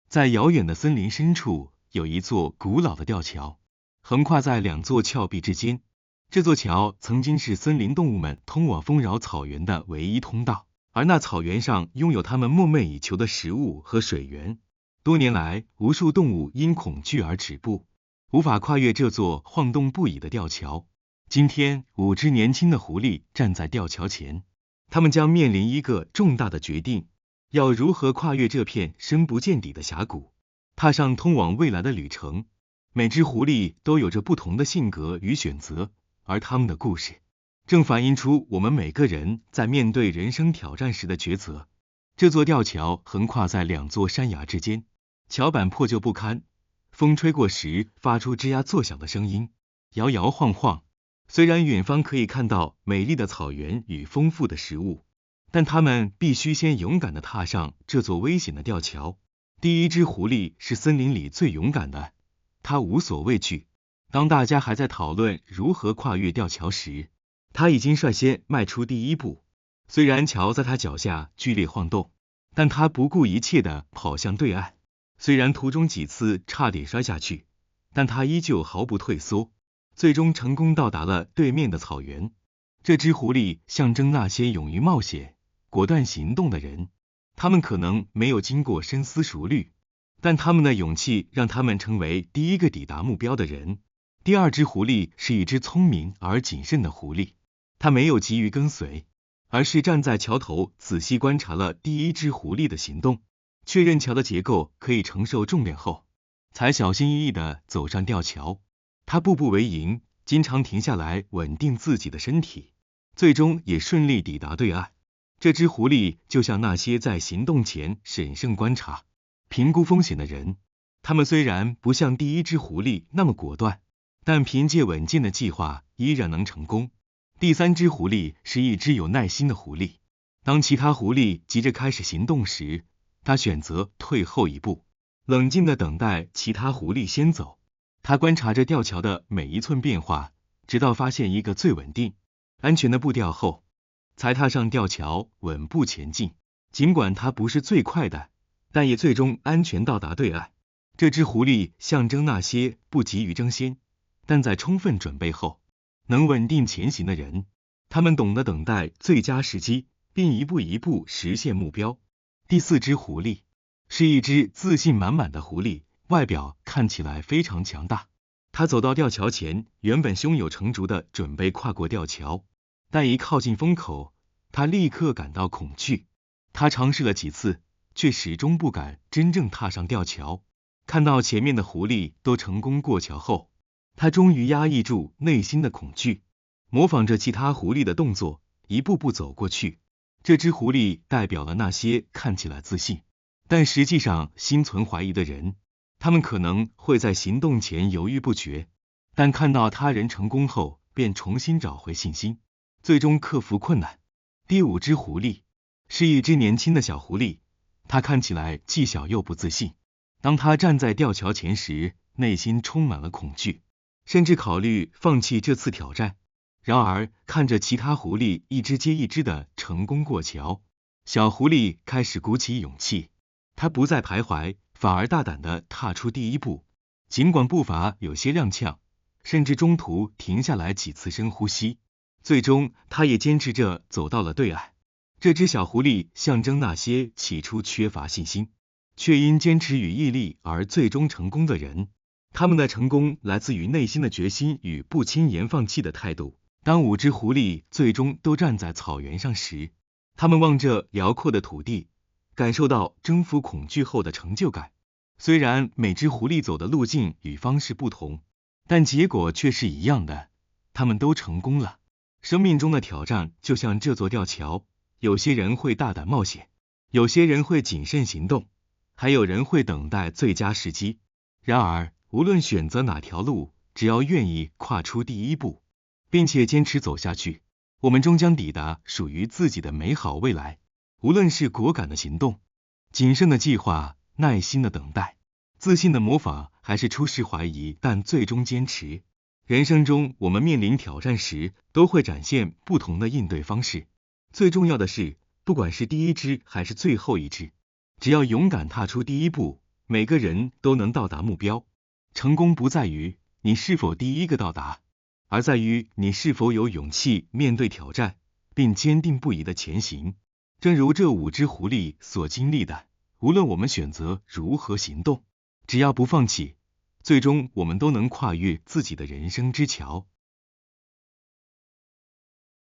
在遥远的森林深处，有一座古老的吊桥，横跨在两座峭壁之间。这座桥曾经是森林动物们通往丰饶草原的唯一通道，而那草原上拥有它们梦寐以求的食物和水源。多年来，无数动物因恐惧而止步，无法跨越这座晃动不已的吊桥。今天，5只年轻的狐狸站在吊桥前，它们将面临一个重大的决定，要如何跨越这片深不见底的峡谷，踏上通往未来的旅程。每只狐狸都有着不同的性格与选择，而他们的故事正反映出我们每个人在面对人生挑战时的抉择。这座吊桥横跨在2座山崖之间，桥板破旧不堪，风吹过时发出吱呀作响的声音，摇摇晃晃。虽然远方可以看到美丽的草原与丰富的食物，但他们必须先勇敢地踏上这座危险的吊桥。第一只狐狸是森林里最勇敢的，它无所畏惧。当大家还在讨论如何跨越吊桥时，它已经率先迈出第一步。虽然桥在它脚下剧烈晃动，但它不顾一切地跑向对岸。虽然途中几次差点摔下去，但它依旧毫不退缩，最终成功到达了对面的草原。这只狐狸象征那些勇于冒险、果断行动的人。他们可能没有经过深思熟虑，但他们的勇气让他们成为第一个抵达目标的人。第二只狐狸是一只聪明而谨慎的狐狸，它没有急于跟随，而是站在桥头仔细观察了第一只狐狸的行动，确认桥的结构可以承受重量后，才小心翼翼地走上吊桥。它步步为营，经常停下来稳定自己的身体，最终也顺利抵达对岸。这只狐狸就像那些在行动前审慎观察、评估风险的人，他们虽然不像第一只狐狸那么果断，但凭借稳健的计划依然能成功。第三只狐狸是一只有耐心的狐狸，当其他狐狸急着开始行动时，它选择退后一步，冷静地等待其他狐狸先走。它观察着吊桥的每一寸变化，直到发现一个最稳定、安全的步调后，才踏上吊桥，稳步前进。尽管它不是最快的，但也最终安全到达对岸。这只狐狸象征那些不急于争先，但在充分准备后能稳定前行的人。他们懂得等待最佳时机，并一步一步实现目标。第四只狐狸是一只自信满满的狐狸，外表看起来非常强大。它走到吊桥前，原本胸有成竹的准备跨过吊桥，但一靠近风口，他立刻感到恐惧。他尝试了几次，却始终不敢真正踏上吊桥。看到前面的狐狸都成功过桥后，他终于压抑住内心的恐惧，模仿着其他狐狸的动作，一步步走过去。这只狐狸代表了那些看起来自信，但实际上心存怀疑的人。他们可能会在行动前犹豫不决，但看到他人成功后，便重新找回信心，最终克服困难。第五只狐狸是一只年轻的小狐狸，它看起来既小又不自信。当它站在吊桥前时，内心充满了恐惧，甚至考虑放弃这次挑战。然而，看着其他狐狸一只接一只的成功过桥，小狐狸开始鼓起勇气，它不再徘徊，反而大胆地踏出第一步。尽管步伐有些踉跄，甚至中途停下来几次深呼吸，最终他也坚持着走到了对岸。这只小狐狸象征那些起初缺乏信心，却因坚持与毅力而最终成功的人。他们的成功来自于内心的决心与不轻言放弃的态度。当5只狐狸最终都站在草原上时，他们望着辽阔的土地，感受到征服恐惧后的成就感。虽然每只狐狸走的路径与方式不同，但结果却是一样的，他们都成功了。生命中的挑战就像这座吊桥，有些人会大胆冒险，有些人会谨慎行动，还有人会等待最佳时机。然而，无论选择哪条路，只要愿意跨出第一步，并且坚持走下去，我们终将抵达属于自己的美好未来。无论是果敢的行动、谨慎的计划、耐心的等待、自信的模仿，还是初时怀疑但最终坚持，人生中我们面临挑战时，都会展现不同的应对方式。最重要的是，不管是第一只还是最后一只，只要勇敢踏出第一步，每个人都能到达目标。成功不在于你是否第一个到达，而在于你是否有勇气面对挑战，并坚定不移地前行。正如这5只狐狸所经历的，无论我们选择如何行动，只要不放弃，最终我们都能跨越自己的人生之桥。